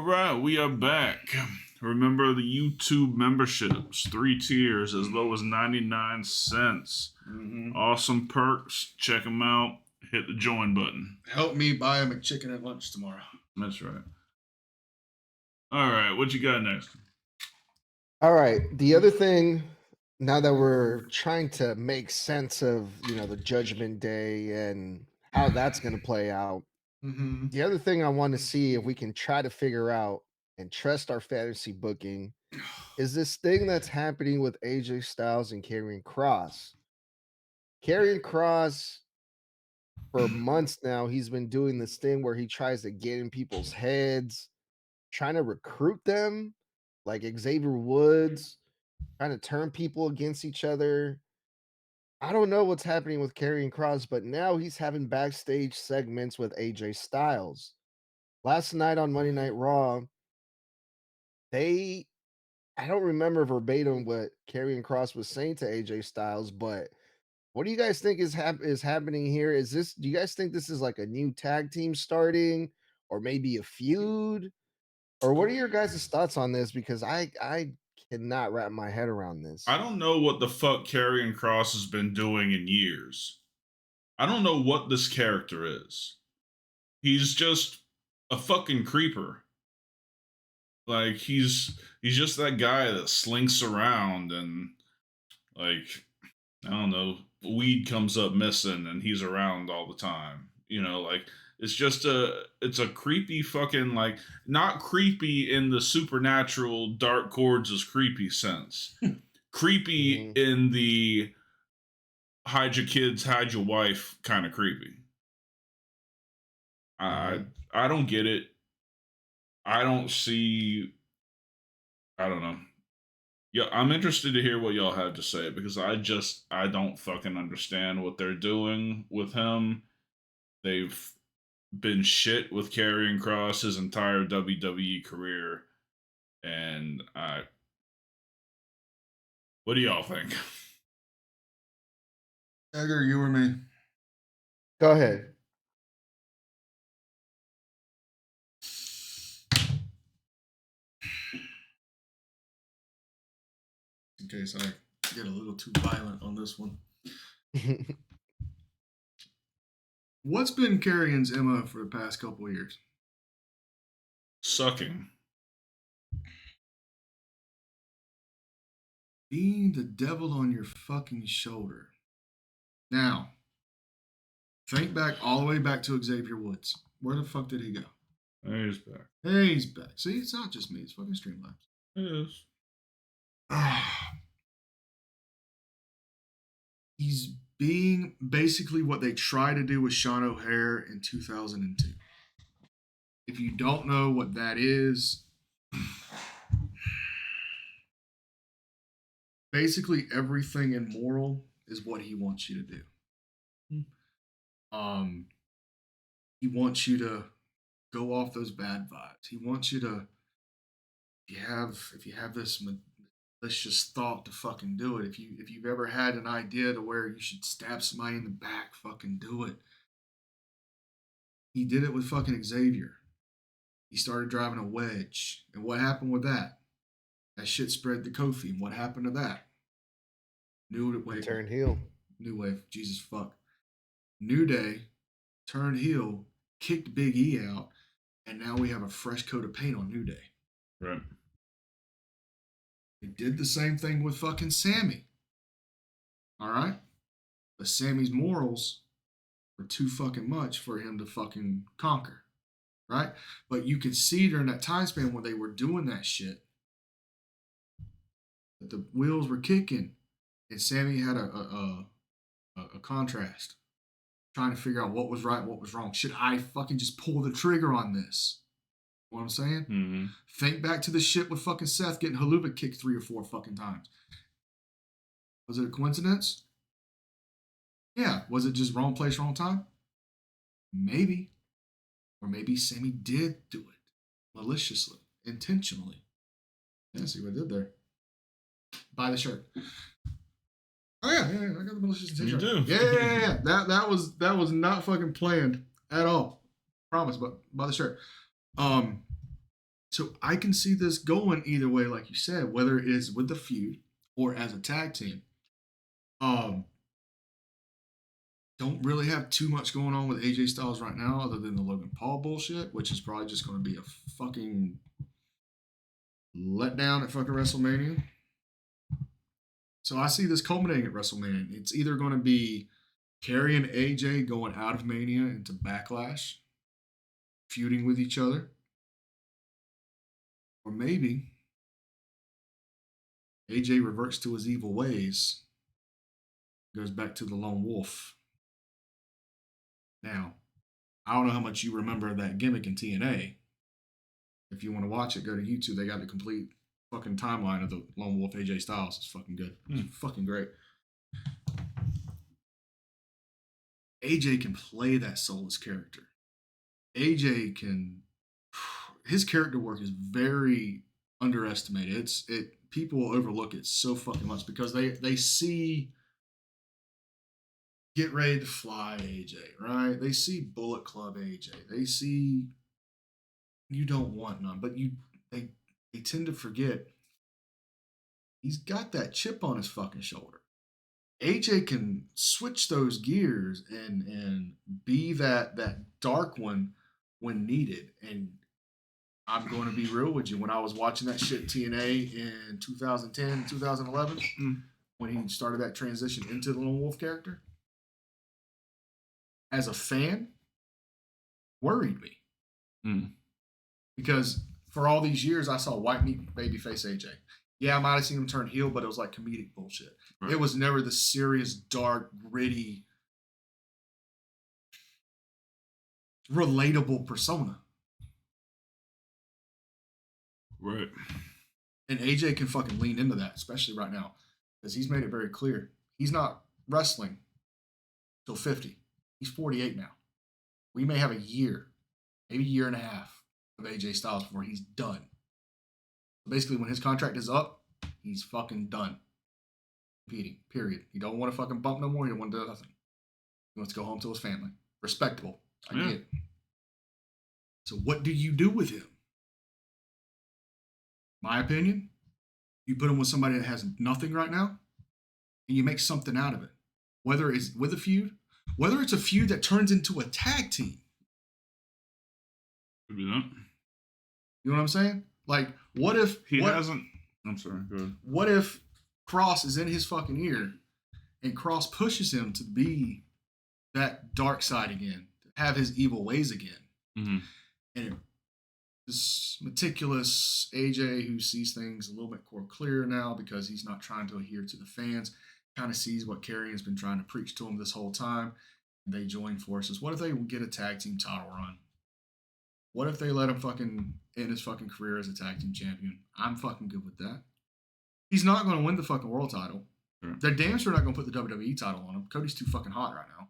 All right, we are back. Remember the YouTube memberships, 3 tiers as low as 99 cents. Mm-hmm. Awesome perks. Check them out. Hit the join button. Help me buy a McChicken at lunch tomorrow. That's right. All right, what you got next? All right. The other thing, now that we're trying to make sense of, the Judgment Day and how that's going to play out, Mm-hmm. the other thing I want to see if we can try to figure out and trust our fantasy booking is this thing that's happening with AJ Styles and Karrion Kross. Karrion Kross, for months now, he's been doing this thing where he tries to get in people's heads, trying to recruit them, like Xavier Woods, trying to turn people against each other. I don't know what's happening with Karrion Kross, but now he's having backstage segments with AJ Styles. Last night on Monday Night Raw, I don't remember verbatim what Karrion Kross was saying to AJ Styles, but what do you guys think is happening here? Do you guys think this is like a new tag team starting or maybe a feud? Or what are your guys' thoughts on this? Because I cannot wrap my head around this. I don't know what the fuck Karrion Kross has been doing in years. I don't know what this character is. He's just a fucking creeper. Like he's just that guy that slinks around and like I don't know, weed comes up missing and he's around all the time. Like it's a creepy fucking like not creepy in the supernatural dark chords as creepy sense. Creepy in the hide your kids, hide your wife kind of creepy. I don't get it. I don't know. Yeah, I'm interested to hear what y'all have to say because I don't fucking understand what they're doing with him. They've been shit with Karrion Kross his entire WWE career, and what do y'all think? Edgar, you or me? Go ahead. In case I get a little too violent on this one. What's been Karrion's MO for the past couple of years? Sucking. Being the devil on your fucking shoulder. Now, think back all the way back to Xavier Woods. Where the fuck did he go? He's back. Hey, he's back. See, it's not just me. It's fucking Streamlabs. It is. He's being basically what they tried to do with Sean O'Hare in 2002. If you don't know what that is, basically everything immoral is what he wants you to do. He wants you to go off those bad vibes. He wants you to, if you have this malicious thought to fucking do it. If you've ever had an idea to where you should stab somebody in the back, fucking do it. He did it with fucking Xavier. He started driving a wedge. And what happened with that? That shit spread to Kofi. And what happened to that? New Wave. Turned heel. New Wave. Jesus fuck. New Day turned heel, kicked Big E out, and now we have a fresh coat of paint on New Day. Right. They did the same thing with fucking Sammy. All right? But Sammy's morals were too fucking much for him to fucking conquer. Right? But you could see during that time span when they were doing that shit that the wheels were kicking and Sammy had a contrast. Trying to figure out what was right and what was wrong. Should I fucking just pull the trigger on this? You know what I'm saying? Mm-hmm. Think back to the shit with fucking Seth getting Haluva kicked 3 or 4 fucking times. Was it a coincidence? Yeah. Was it just wrong place, wrong time? Maybe. Or maybe Sammy did do it maliciously, intentionally. Yeah, see what I did there. Buy the shirt. Oh yeah, I got the malicious You intention. do. Yeah. That was not fucking planned at all. Promise, but buy the shirt. So I can see this going either way, like you said, whether it is with the feud or as a tag team. Um, don't really have too much going on with AJ Styles right now, other than the Logan Paul bullshit, which is probably just going to be a fucking letdown at fucking WrestleMania. So I see this culminating at WrestleMania. It's either going to be Kerry and AJ going out of Mania into Backlash, feuding with each other, or maybe AJ reverts to his evil ways, goes back to the lone wolf. Now, I don't know how much you remember that gimmick in TNA. If you want to watch it, go to YouTube. They got the complete fucking timeline of the lone wolf AJ Styles. It's fucking good. It's fucking great. AJ can play that soulless character. AJ can. His character work is very underestimated. People overlook it so fucking much because they see Get Ready to Fly AJ, right? They see Bullet Club AJ. They see You Don't Want None, but they tend to forget he's got that chip on his fucking shoulder. AJ can switch those gears and be that dark one when needed. And I'm going to be real with you. When I was watching that shit TNA in 2010, 2011, when he started that transition into the Lone Wolf character, as a fan, worried me. Because for all these years, I saw white meat babyface AJ. Yeah, I might have seen him turn heel, but it was like comedic bullshit. Right. It was never the serious, dark, gritty, relatable persona. Right. And AJ can fucking lean into that, especially right now, because he's made it very clear. He's not wrestling till 50. He's 48 now. We may have a year, maybe a year and a half of AJ Styles before he's done. Basically, when his contract is up, he's fucking done competing, period. He don't want to fucking bump no more. He don't want to do nothing. He wants to go home to his family. Respectable. I get it. So what do you do with him? My opinion, you put him with somebody that has nothing right now, and you make something out of it. Whether it's with a feud, whether it's a feud that turns into a tag team. Could be that. You know what I'm saying? Like, what if he hasn't? I'm sorry. Go ahead. What if Kross is in his fucking ear, and Kross pushes him to be that dark side again, to have his evil ways again, and this meticulous AJ who sees things a little bit more clear now because he's not trying to adhere to the fans, kind of sees what Karrion's been trying to preach to him this whole time. They join forces. What if they get a tag team title run? What if they let him fucking end his fucking career as a tag team champion? I'm fucking good with that. He's not going to win the fucking world title. Sure. They're damn sure not going to put the WWE title on him. Cody's too fucking hot right now.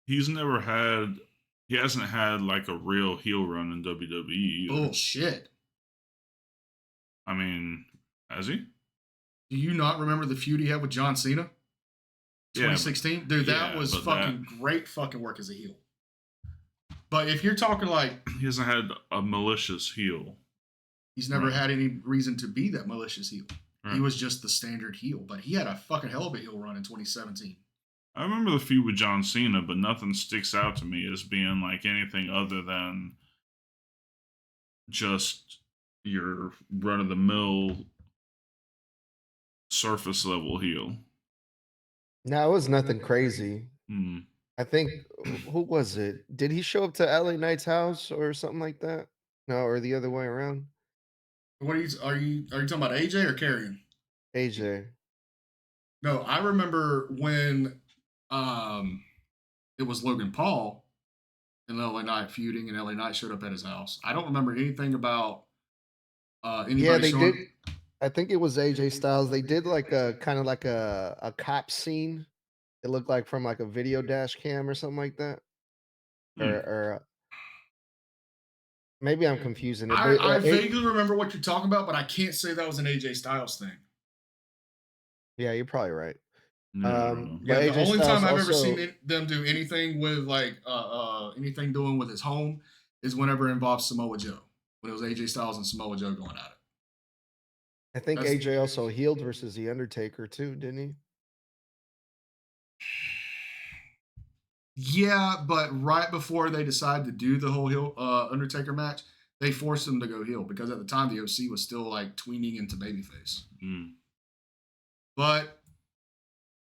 He hasn't had like a real heel run in WWE either. Bullshit. I mean, has he? Do you not remember the feud he had with John Cena? 2016? Dude, that was fucking great fucking work as a heel. But if you're talking like... He hasn't had a malicious heel. He's never had any reason to be that malicious heel. Right. He was just the standard heel. But he had a fucking hell of a heel run in 2017. I remember the feud with John Cena, but nothing sticks out to me as being like anything other than just your run-of-the-mill surface level heel. No, it was nothing crazy. I think, who was it? Did he show up to LA Knight's house or something like that? No, or the other way around? What are you talking about, AJ or Karrion? AJ. No, I remember when it was Logan Paul and LA Knight feuding, and LA Knight showed up at his house. I don't remember anything about anybody. Yeah, they did. I think it was AJ Styles. They did like a kind of like a cop scene. It looked like from like a video dash cam or something like that. Or maybe I'm confusing it. But, I vaguely remember what you're talking about, but I can't say that was an AJ Styles thing. Yeah, you're probably right. The only time I've ever seen them do anything with like anything doing with his home is whenever it involves Samoa Joe. When it was AJ Styles and Samoa Joe going at it. I think That's- AJ also healed versus The Undertaker too, didn't he? Yeah, but right before they decided to do the whole heel Undertaker match, they forced him to go heel because at the time the OC was still like tweening into babyface. Mm. But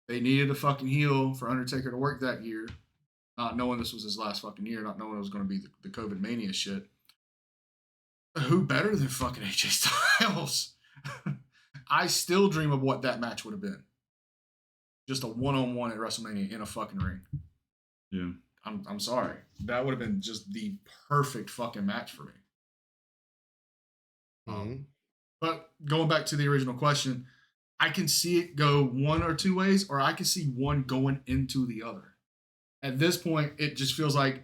they needed a fucking heel for Undertaker to work that year, not knowing this was his last fucking year, not knowing it was going to be the COVID mania shit. Who better than fucking AJ Styles? I still dream of what that match would have been. Just a one-on-one at WrestleMania in a fucking ring. Yeah. I'm sorry. That would have been just the perfect fucking match for me. But going back to the original question, I can see it go one or two ways, or I can see one going into the other. At this point, it just feels like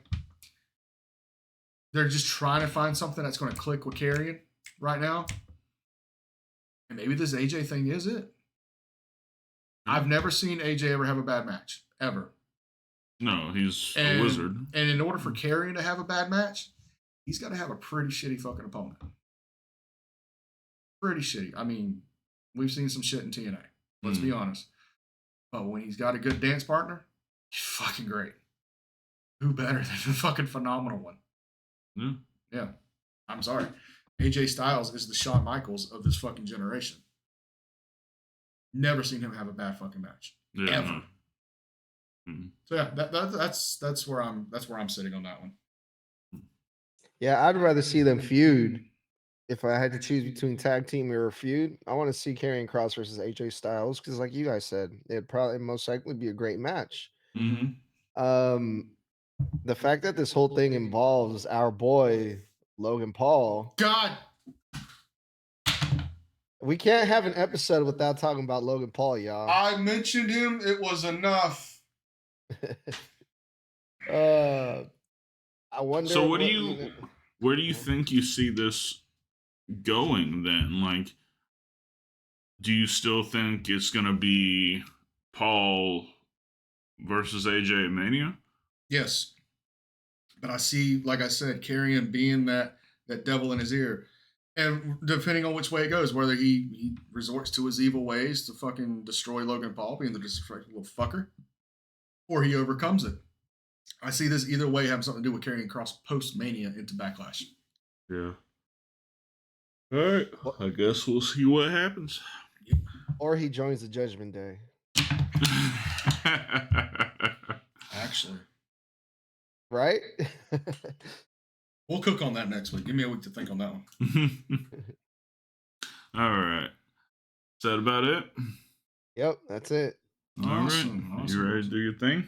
they're just trying to find something that's going to click with Karrion right now. And maybe this AJ thing is it. I've never seen AJ ever have a bad match, ever. No, he's a wizard. And in order for Karrion to have a bad match, he's got to have a pretty shitty fucking opponent. Pretty shitty. I mean, we've seen some shit in TNA. Let's be honest. But when he's got a good dance partner, he's fucking great. Who better than the fucking phenomenal one? Yeah. I'm sorry. AJ Styles is the Shawn Michaels of this fucking generation. Never seen him have a bad fucking match. Yeah, ever. no. So yeah, that's where I'm sitting on that one. Yeah, I'd rather see them feud. If I had to choose between tag team or a feud, I want to see Karrion Kross versus AJ Styles because, like you guys said, it'd probably most likely be a great match. The fact that this whole thing involves our boy Logan Paul, God, we can't have an episode without talking about Logan Paul, y'all. I mentioned him. It was enough. I wonder. So where do you think you see this going then? Like, do you still think it's gonna be Paul versus AJ at Mania? Yes. But I see, like I said, Karrion being that devil in his ear. And depending on which way it goes, whether he resorts to his evil ways to fucking destroy Logan Paul, being the disrespectful little fucker, or he overcomes it. I see this either way having something to do with Karrion Kross post-Mania into Backlash. Yeah. All right. I guess we'll see what happens. Or he joins the Judgment Day. Actually. Right? We'll cook on that next week. Give me a week to think on that one. All right. Is that about it? Yep, that's it. All right. You ready to do your thing?